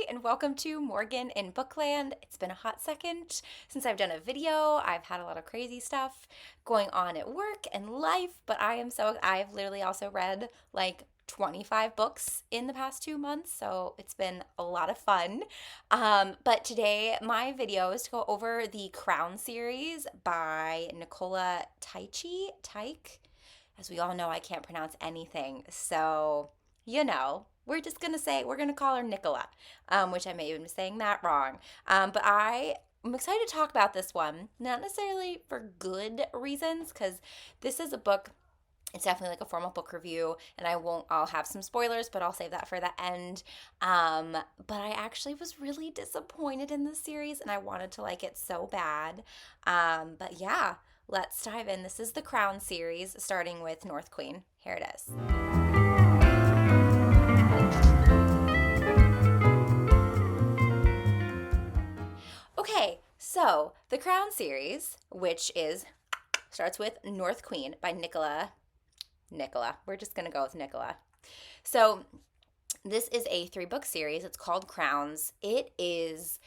Hi, and welcome to Morgan in Bookland. It's been a hot second since I've done a video. I've had a lot of crazy stuff going on at work and life, but I've literally also read like 25 books in the past 2 months, so it's been a lot of fun. But today, my video is to go over the Crown series by Nicola Tyche. As we all know, I can't pronounce anything, so we're gonna call her Nicola, which I may even be saying that wrong. But I'm excited to talk about this one, not necessarily for good reasons, because this is a book. It's definitely like a formal book review, and I'll have some spoilers, but I'll save that for the end. But I actually was really disappointed in this series, and I wanted to like it so bad. But yeah, let's dive in. This is the Crown series, starting with North Queen. Here it is. Okay, so the Crown series, which starts with North Queen by Nicola. We're just gonna go with Nicola. So this is a 3-book series. It's called Crowns. It is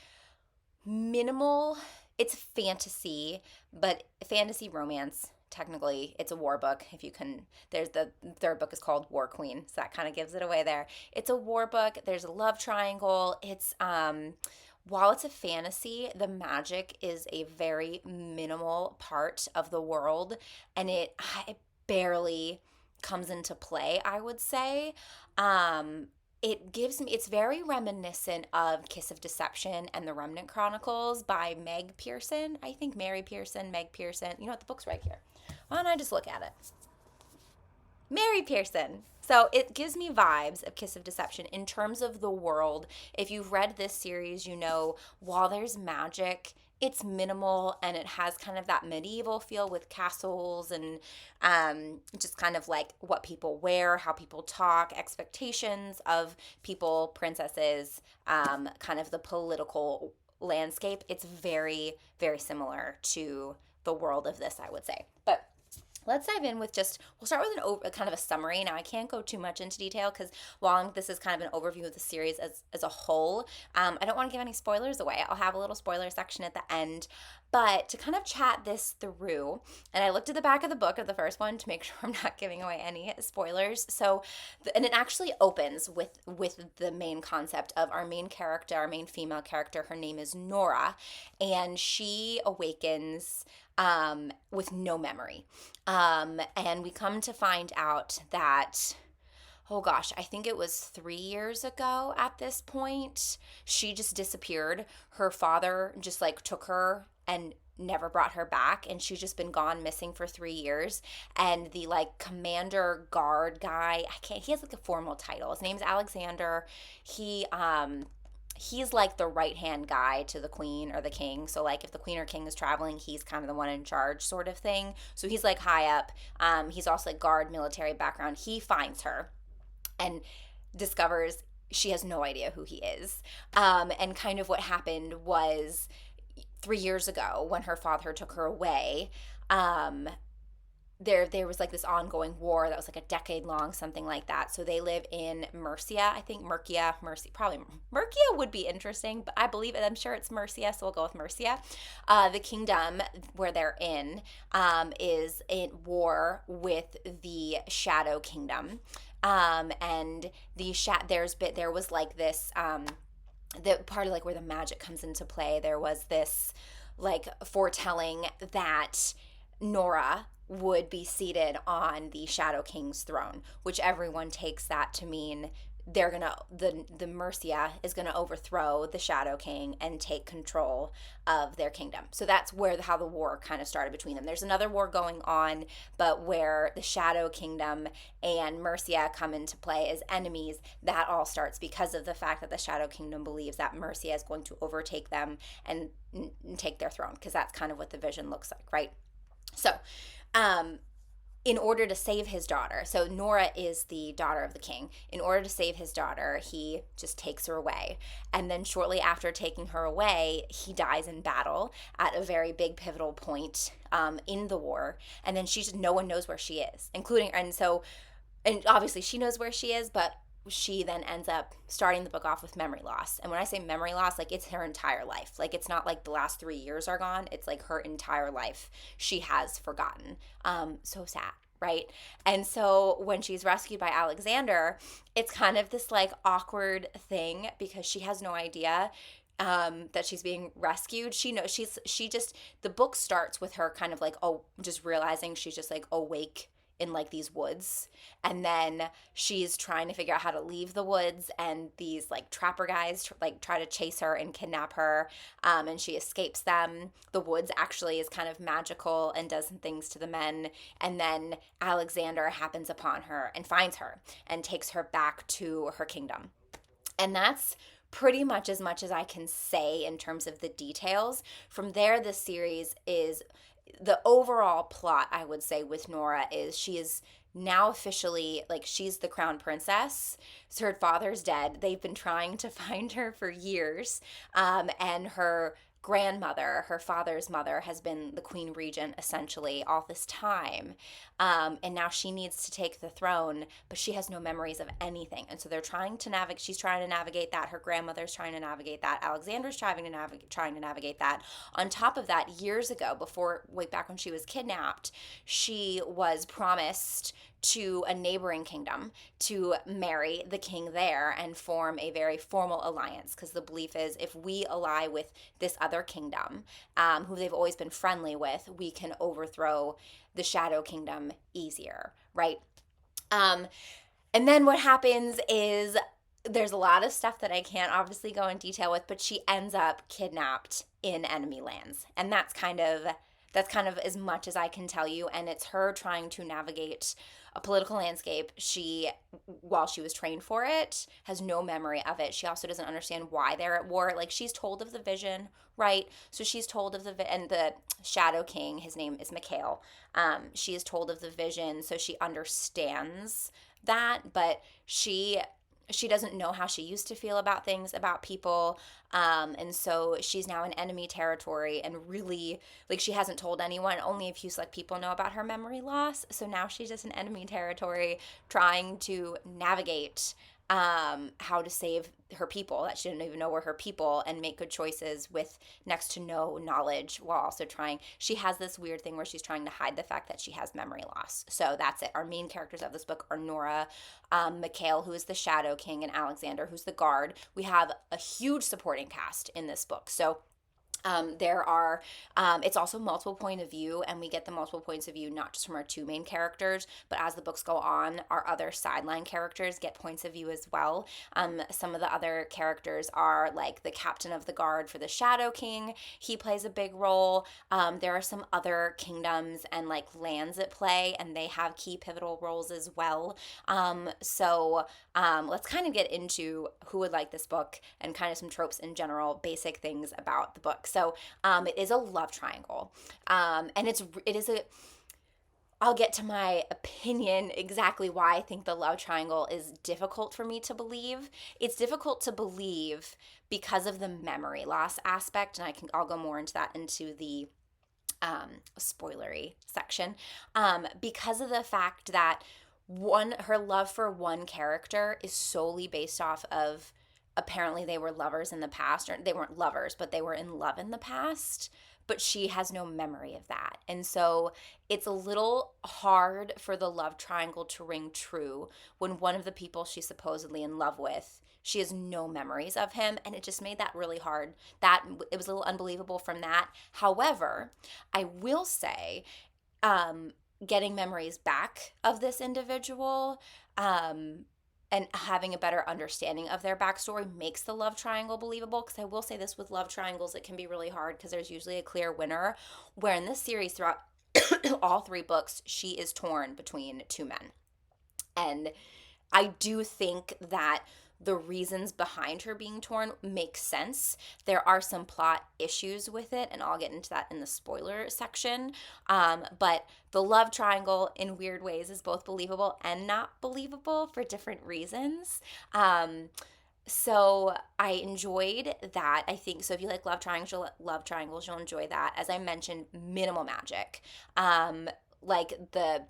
minimal. It's fantasy, but fantasy romance. Technically, it's a war book. If you can, there's the third book is called War Queen, so that kind of gives it away there. It's a war book. There's a love triangle. While it's a fantasy, the magic is a very minimal part of the world, and it barely comes into play, I would say. It's very reminiscent of Kiss of Deception and the Remnant Chronicles by Meg Pearson. I think Mary Pearson, Meg Pearson. You know what? The book's right here. Why don't I just look at it? Mary Pearson. So it gives me vibes of Kiss of Deception in terms of the world. If you've read this series, you know while there's magic, it's minimal and it has kind of that medieval feel with castles and just kind of like what people wear, how people talk, expectations of people, princesses, kind of the political landscape. It's very, very similar to the world of this, I would say. But let's dive in with we'll start with kind of a summary. Now, I can't go too much into detail because while this is kind of an overview of the series as a whole, I don't want to give any spoilers away. I'll have a little spoiler section at the end. But to kind of chat this through, and I looked at the back of the book of the first one to make sure I'm not giving away any spoilers. And it actually opens with the main concept of our main character, our main female character. Her name is Nora, and she awakens with no memory. And we come to find out that, oh gosh, I think it was 3 years ago at this point, she just disappeared. Her father just like took her and never brought her back, and she's just been gone missing for 3 years. And the like commander guard guy, he has like a formal title. His name's Alexander. He's like the right hand guy to the queen or the king. So like if the queen or king is traveling, he's kind of the one in charge sort of thing. So he's like high up. He's also like guard military background. He finds her and discovers she has no idea who he is. And kind of what happened was 3 years ago when her father took her away, there was like this ongoing war that was like a decade long, something like that. So they live in Mercia, I think. Probably Mercia would be interesting, but I'm sure it's Mercia, so we'll go with Mercia. The kingdom where they're in is in war with the Shadow Kingdom. And there was like this the part of like where the magic comes into play. There was this like foretelling that Nora would be seated on the Shadow King's throne, which everyone takes that to mean the Mercia is gonna overthrow the Shadow King and take control of their kingdom. So that's how the war kind of started between them. There's another war going on, but where the Shadow Kingdom and Mercia come into play as enemies, that all starts because of the fact that the Shadow Kingdom believes that Mercia is going to overtake them and take their throne, because that's kind of what the vision looks like, right? So, in order to save his daughter, so Nora is the daughter of the king. In order to save his daughter, he just takes her away. And then shortly after taking her away, he dies in battle at a very big pivotal point in the war. And then no one knows where she is, and obviously she knows where she is, but she then ends up starting the book off with memory loss. And when I say memory loss, like it's her entire life. Like it's not like the last 3 years are gone. It's like her entire life she has forgotten. So sad, right? And so when she's rescued by Alexander, it's kind of this like awkward thing because she has no idea that she's being rescued. She knows she just the book starts with her kind of like, oh, just realizing she's just like awake in like these woods, and then she's trying to figure out how to leave the woods, and these like trapper guys like try to chase her and kidnap her, and she escapes them. The woods actually is kind of magical and does some things to the men, and then Alexander happens upon her and finds her and takes her back to her kingdom. And that's pretty much as I can say in terms of the details. From there, this series is the overall plot, I would say, with Nora is she is now officially like she's the crown princess. So her father's dead. They've been trying to find her for years, and her grandmother, her father's mother, has been the queen regent essentially all this time. And now she needs to take the throne, but she has no memories of anything. And so they're trying to navigate. She's trying to navigate that. Her grandmother's trying to navigate that. Alexander's trying to navigate that. On top of that, years ago, before way back when she was kidnapped, she was promised to a neighboring kingdom to marry the king there and form a very formal alliance, because the belief is if we ally with this other kingdom, who they've always been friendly with, we can overthrow the Shadow Kingdom easier, right? And then what happens is there's a lot of stuff that I can't obviously go in detail with, but she ends up kidnapped in enemy lands, and that's kind of as much as I can tell you. And it's her trying to navigate a political landscape. She, while she was trained for it, has no memory of it. She also doesn't understand why they're at war. Like, she's told of the vision, right? So she's told of and the Shadow King, his name is Mikhail. She is told of the vision, so she understands that, but she doesn't know how she used to feel about things, about people, and so she's now in enemy territory, and really, like, she hasn't told anyone. Only a few select people know about her memory loss, so now she's just in enemy territory trying to navigate how to save her people that she didn't even know were her people, and make good choices with next to no knowledge, while also trying. She has this weird thing where she's trying to hide the fact that she has memory loss. So that's it. Our main characters of this book are Nora, Mikhail, who is the Shadow King, and Alexander, who's the guard. We have a huge supporting cast in this book. So there are, it's also multiple point of view, and we get the multiple points of view not just from our two main characters, but as the books go on, our other sideline characters get points of view as well. Some of the other characters are like the captain of the guard for the Shadow King. He plays a big role. There are some other kingdoms and like lands at play, and they have key pivotal roles as well. So let's kind of get into who would like this book and kind of some tropes in general, basic things about the book. So it is a love triangle, and I'll get to my opinion exactly why I think the love triangle is difficult for me to believe. It's difficult to believe because of the memory loss aspect, and I'll go more into that into the spoilery section, because of the fact that her love for one character is solely based off of, apparently they were lovers in the past, or they weren't lovers, but they were in love in the past, but she has no memory of that. And so it's a little hard for the love triangle to ring true when one of the people she's supposedly in love with, she has no memories of him, and it just made that really hard. That it was a little unbelievable from that. However, I will say, getting memories back of this individual, and having a better understanding of their backstory makes the love triangle believable. Because I will say this, with love triangles, it can be really hard because there's usually a clear winner, where in this series, throughout all three books, she is torn between two men. And I do think that the reasons behind her being torn make sense. There are some plot issues with it, and I'll get into that in the spoiler section. But the love triangle, in weird ways, is both believable and not believable for different reasons. So I enjoyed that. I think so. If you like love triangles, you'll enjoy that. As I mentioned, minimal magic. Like the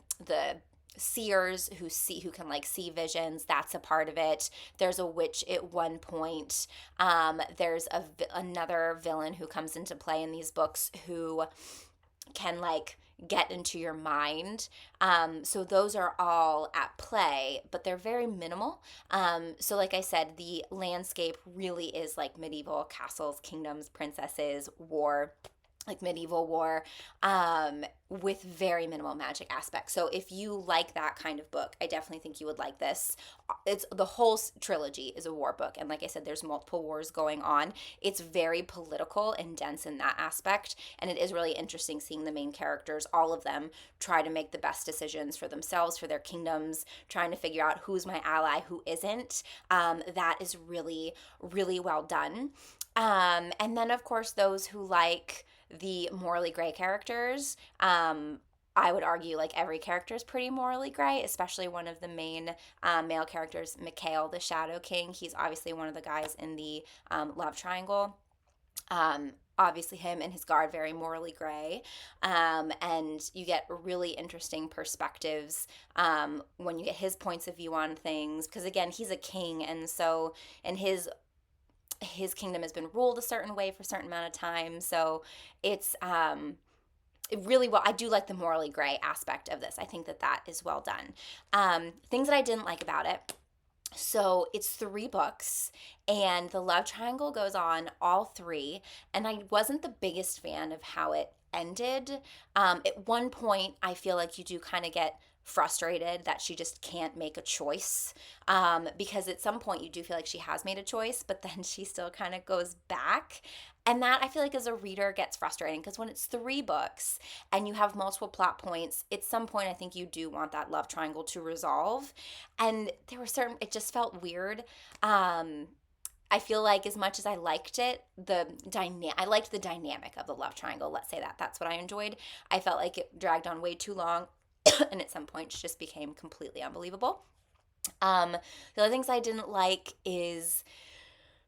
seers who can like see visions. That's a part of it. There's a witch at one point. There's another villain who comes into play in these books who can like get into your mind. So those are all at play, but they're very minimal. So like I said, the landscape really is like medieval castles, kingdoms, princesses, war, like medieval war, with very minimal magic aspects. So if you like that kind of book, I definitely think you would like this. It's the whole trilogy is a war book, and like I said, there's multiple wars going on. It's very political and dense in that aspect, and it is really interesting seeing the main characters, all of them, try to make the best decisions for themselves, for their kingdoms, trying to figure out who's my ally, who isn't. That is really, really well done. And then, of course, those who like the morally gray characters. I would argue like every character is pretty morally gray, especially one of the main male characters, Mikhail, the Shadow King. He's obviously one of the guys in the love triangle. Obviously, him and his guard very morally gray, and you get really interesting perspectives when you get his points of view on things. Because again, he's a king, and so and his kingdom has been ruled a certain way for a certain amount of time. So it's really well. I do like the morally gray aspect of this. I think that is well done. Things that I didn't like about it. So it's 3 books, and the love triangle goes on all 3. And I wasn't the biggest fan of how it ended. At one point, I feel like you do kind of get frustrated that she just can't make a choice, because at some point you do feel like she has made a choice, but then she still kind of goes back. And that I feel like as a reader gets frustrating, because when it's 3 books and you have multiple plot points, at some point I think you do want that love triangle to resolve. And there were it just felt weird. I feel like as much as I liked it, I liked the dynamic of the love triangle. Let's say that's what I enjoyed. I felt like it dragged on way too long, and at some points just became completely unbelievable. The other things I didn't like is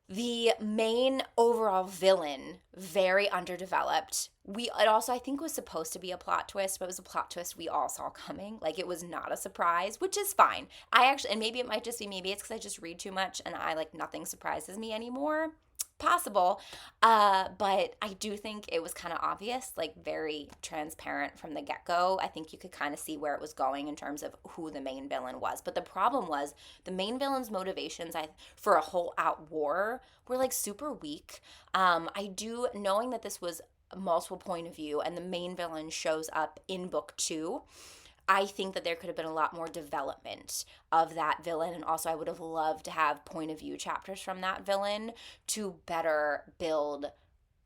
the main overall villain, very underdeveloped. It also, I think, was supposed to be a plot twist, but it was a plot twist we all saw coming. Like, it was not a surprise, which is fine. And maybe it might just be, maybe it's because I just read too much and nothing surprises me anymore. Possible. But I do think it was kind of obvious, like very transparent from the get-go. I think you could kind of see where it was going in terms of who the main villain was. But the problem was the main villain's motivations for a whole out war were like super weak. Knowing that this was a multiple point of view and the main villain shows up in book 2, I think that there could have been a lot more development of that villain. And also, I would have loved to have point of view chapters from that villain to better build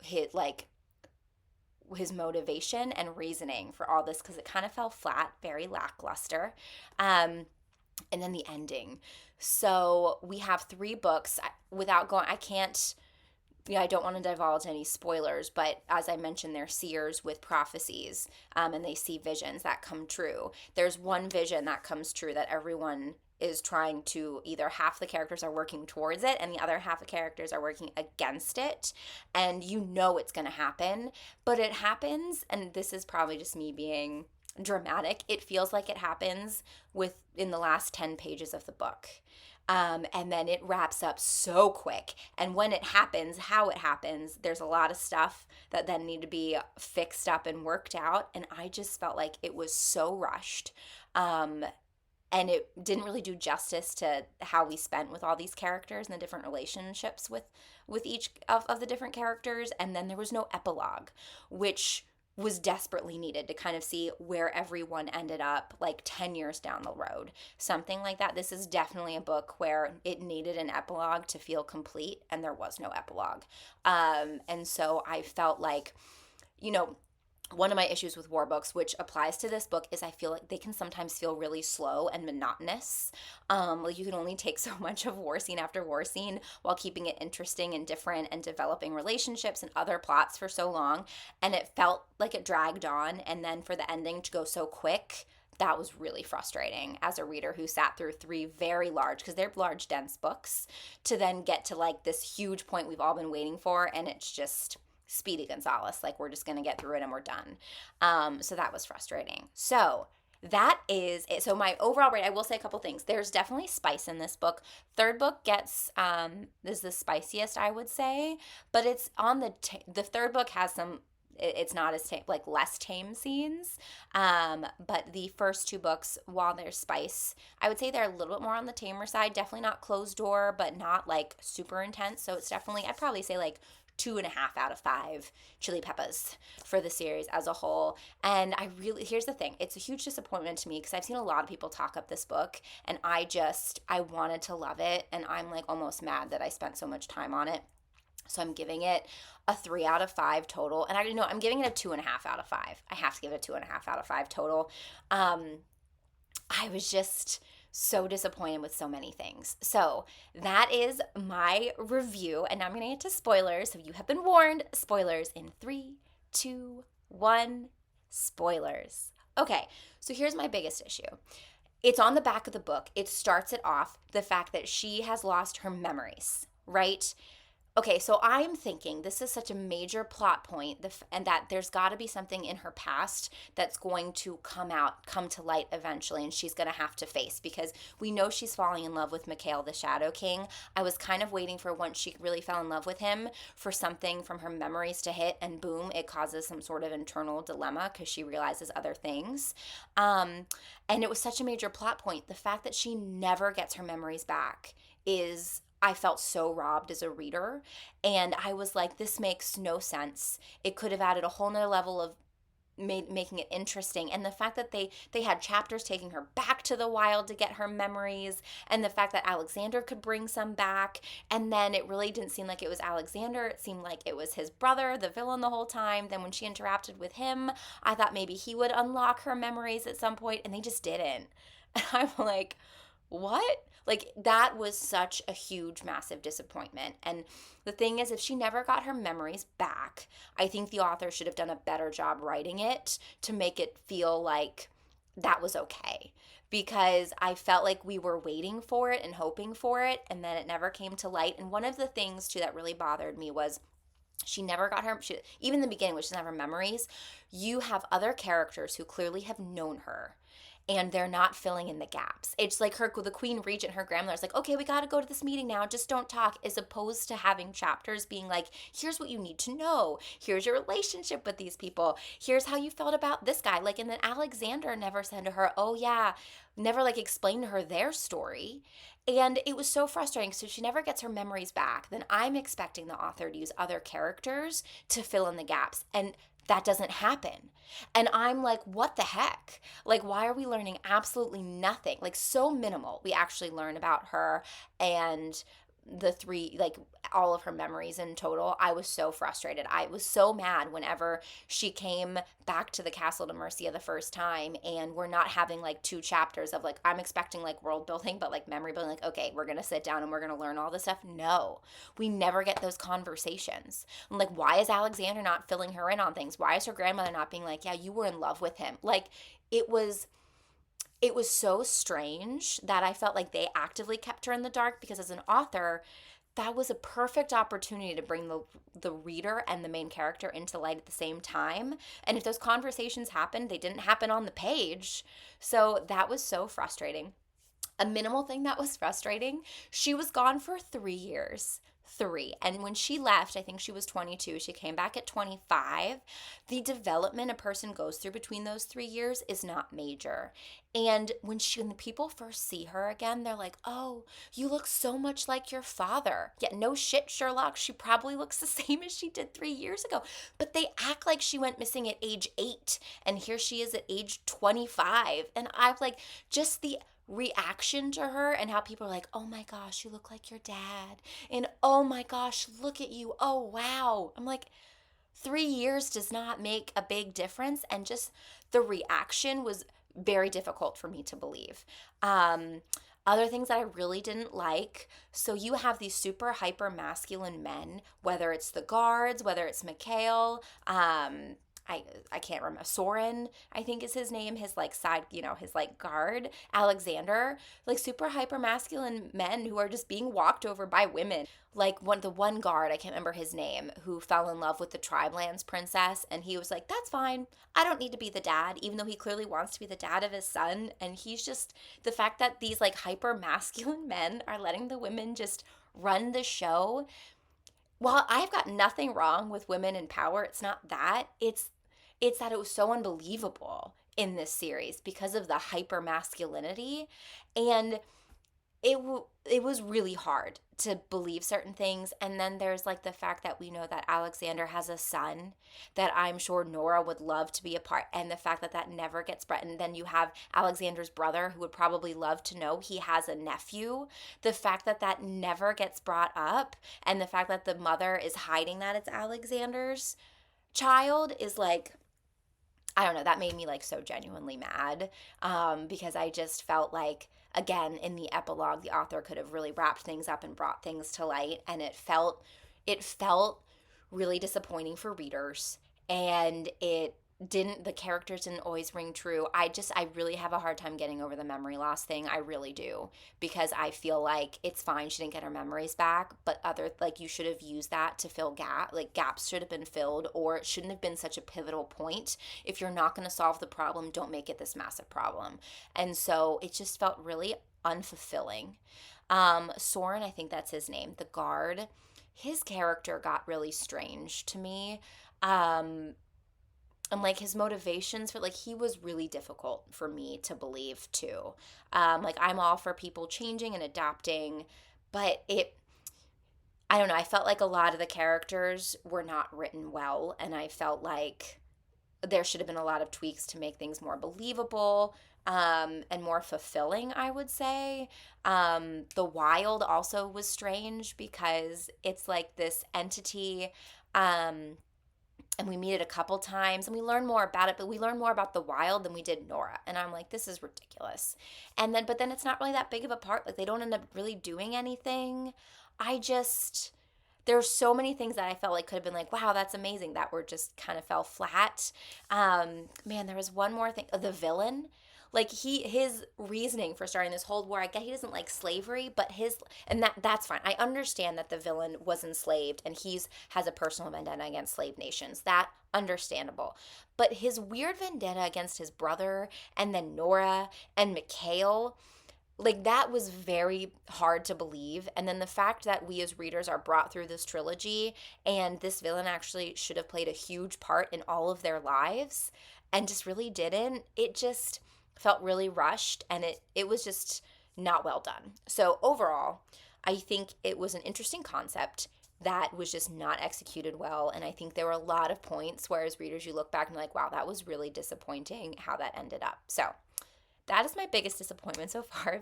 his motivation and reasoning for all this, because it kind of fell flat, very lackluster. And then the ending. So we have 3 books. I don't want to divulge any spoilers, but as I mentioned, they're seers with prophecies, and they see visions that come true. There's one vision that comes true that everyone is trying to, either half the characters are working towards it and the other half of characters are working against it, and you know it's going to happen, but it happens, and this is probably just me being dramatic, it feels like it happens in the last 10 pages of the book. And then it wraps up so quick. And when it happens, how it happens, there's a lot of stuff that then need to be fixed up and worked out. And I just felt like it was so rushed. And it didn't really do justice to how we spent with all these characters and the different relationships with each of the different characters. And then there was no epilogue, which was desperately needed to kind of see where everyone ended up like 10 years down the road. Something like that. This is definitely a book where it needed an epilogue to feel complete, and there was no epilogue. And so I felt like, one of my issues with war books, which applies to this book, is I feel like they can sometimes feel really slow and monotonous. Like you can only take so much of war scene after war scene while keeping it interesting and different and developing relationships and other plots for so long. And it felt like it dragged on. And then for the ending to go so quick, that was really frustrating as a reader who sat through 3 very large, because they're large, dense books, to then get to like this huge point we've all been waiting for. And it's just Speedy Gonzales, like we're just going to get through it and we're done. So that was frustrating. So that is it. So my overall rate, I will say a couple things. There's definitely spice in this book. Third book gets is the spiciest, I would say, but it's on the third book has some. It's not as tame, like less tame scenes, but the first two books, while there's spice, I would say they're a little bit more on the tamer side. Definitely not closed door, but not like super intense. So it's definitely, I'd probably say like 2.5 out of 5 chili peppers for the series as a whole. And here's the thing, it's a huge disappointment to me because I've seen a lot of people talk up this book, and I wanted to love it, and I'm like almost mad that I spent so much time on it. So I'm giving it a 3 out of 5 total. And I know I'm giving it a 2.5 out of 5. I have to give it a 2.5 out of 5 total. I was just so disappointed with so many things. So that is my review. And now I'm going to get to spoilers. So you have been warned. Spoilers in 3, 2, 1. Spoilers. Okay, so here's my biggest issue. It's on the back of the book. It starts it off, the fact that she has lost her memories, right? Okay, so I'm thinking this is such a major plot point, and that there's got to be something in her past that's going to come to light eventually, and she's going to have to face, because we know she's falling in love with Mikhail, the Shadow King. I was kind of waiting for once she really fell in love with him for something from her memories to hit, and boom, it causes some sort of internal dilemma because she realizes other things. And it was such a major plot point. The fact that she never gets her memories back is, I felt so robbed as a reader, and I was like, this makes no sense. It could have added a whole nother level of making it interesting. And the fact that they had chapters taking her back to the wild to get her memories, and the fact that Alexander could bring some back, and then it really didn't seem like it was Alexander. It seemed like it was his brother, the villain, the whole time. Then when she interacted with him, I thought maybe he would unlock her memories at some point, and they just didn't. And I'm like, what? Like, that was such a huge, massive disappointment. And the thing is, if she never got her memories back, I think the author should have done a better job writing it to make it feel like that was okay. Because I felt like we were waiting for it and hoping for it, and then it never came to light. And one of the things, too, that really bothered me was she never got even in the beginning, which is never memories. You have other characters who clearly have known her, and they're not filling in the gaps. It's like the Queen Regent, her grandmother's like, okay, we got to go to this meeting now, just don't talk, as opposed to having chapters being like, here's what you need to know, here's your relationship with these people, here's how you felt about this guy. Like, and then Alexander never said to her, oh yeah, never like explained to her their story. And it was so frustrating. So she never gets her memories back. Then I'm expecting the author to use other characters to fill in the gaps, and that doesn't happen. And I'm like, what the heck? Like, why are we learning absolutely nothing? Like, so minimal. We actually learn about her and the three, like, all of her memories in total. I was so frustrated. I was so mad whenever she came back to the castle to Mercia the first time, and we're not having like 2 chapters of like, I'm expecting like world building, but like memory building, like, okay, we're gonna sit down and we're gonna learn all this stuff. No, we never get those conversations. I'm like, why is Alexander not filling her in on things? Why is her grandmother not being like, yeah, you were in love with him? Like, it was so strange that I felt like they actively kept her in the dark, because as an author, that was a perfect opportunity to bring the reader and the main character into light at the same time. And if those conversations happened, they didn't happen on the page. So that was so frustrating. A minimal thing that was frustrating, she was gone for 3 years. 3. And when she left, I think she was 22. She came back at 25. The development a person goes through between those 3 years is not major. And when the people first see her again, they're like, oh, you look so much like your father. Yeah, no shit, Sherlock. She probably looks the same as she did 3 years ago. But they act like she went missing at age 8. And here she is at age 25. And I'm like, just the reaction to her, and how people are like, oh my gosh, you look like your dad, and oh my gosh, look at you, oh wow. I'm like, 3 years does not make a big difference, and just the reaction was very difficult for me to believe. Other things that I really didn't like, so you have these super hyper masculine men, whether it's the guards, whether it's Mikhail, I can't remember. Soren, I think is his name, his like side, his like guard, Alexander, like super hyper masculine men who are just being walked over by women. Like the one guard, I can't remember his name, who fell in love with the Tribelands princess, and he was like, "That's fine. I don't need to be the dad," even though he clearly wants to be the dad of his son. And he's just the fact that these like hyper masculine men are letting the women just run the show. While I've got nothing wrong with women in power, it's not that. It's that it was so unbelievable in this series because of the hyper masculinity, and it was really hard to believe certain things. And then there's like the fact that we know that Alexander has a son that I'm sure Nora would love to be a part, and the fact that that never gets brought. And then you have Alexander's brother, who would probably love to know he has a nephew. The fact that that never gets brought up, and the fact that the mother is hiding that it's Alexander's child, is like, I don't know, that made me like so genuinely mad, because I just felt like, again, in the epilogue, the author could have really wrapped things up and brought things to light, and it felt really disappointing for readers, and the characters didn't always ring true. I really have a hard time getting over the memory loss thing. I really do, because I feel like it's fine she didn't get her memories back, but you should have used that to fill gaps should have been filled, or it shouldn't have been such a pivotal point. If you're not going to solve the problem, don't make it this massive problem. And so it just felt really unfulfilling. Soren, I think that's his name, the guard, his character got really strange to me. And like his motivations for, like, he was really difficult for me to believe too. Like, I'm all for people changing and adapting, but I don't know, I felt like a lot of the characters were not written well, and I felt like there should have been a lot of tweaks to make things more believable, and more fulfilling, I would say. The Wild also was strange because it's like this entity, and we meet it a couple times, and we learn more about it, but we learn more about the Wild than we did Nora. And I'm like, this is ridiculous. But then it's not really that big of a part. Like, they don't end up really doing anything. There's so many things that I felt like could have been like, wow, that's amazing, that were just kind of fell flat. Man, there was one more thing. The villain. Like, his reasoning for starting this whole war, I get he doesn't like slavery, but that's fine. I understand that the villain was enslaved and has a personal vendetta against slave nations. That understandable. But his weird vendetta against his brother, and then Nora and Mikhail, like, that was very hard to believe. And then the fact that we as readers are brought through this trilogy, and this villain actually should have played a huge part in all of their lives and just really didn't, it just felt really rushed, and it was just not well done. So overall, I think it was an interesting concept that was just not executed well, and I think there were a lot of points where as readers you look back and you're like, wow, that was really disappointing how that ended up. So that is my biggest disappointment so far.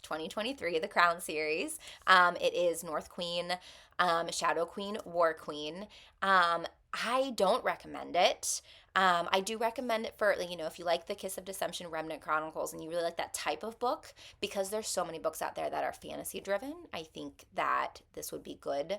2023, the Crown series. It is North Queen, Shadow Queen, War Queen. I don't recommend it. I do recommend it for, like, if you like the Kiss of Deception Remnant Chronicles and you really like that type of book, because there's so many books out there that are fantasy driven. I think that this would be good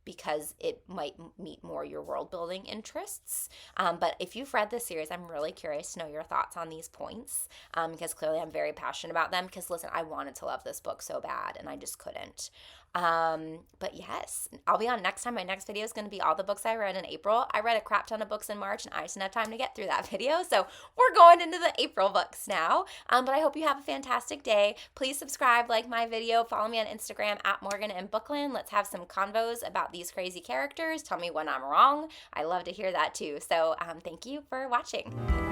because it might meet more your world building interests. But if you've read this series, I'm really curious to know your thoughts on these points, because clearly I'm very passionate about them, because listen, I wanted to love this book so bad and I just couldn't. But yes, I'll be on next time. My next video is going to be all the books I read in April. I read a crap ton of books in March and I just didn't have time to get through that video. So we're going into the April books now. But I hope you have a fantastic day. Please subscribe, like my video, follow me on Instagram at Morgan and Bookland. Let's have some convos about these crazy characters. Tell me when I'm wrong. I love to hear that too. So thank you for watching.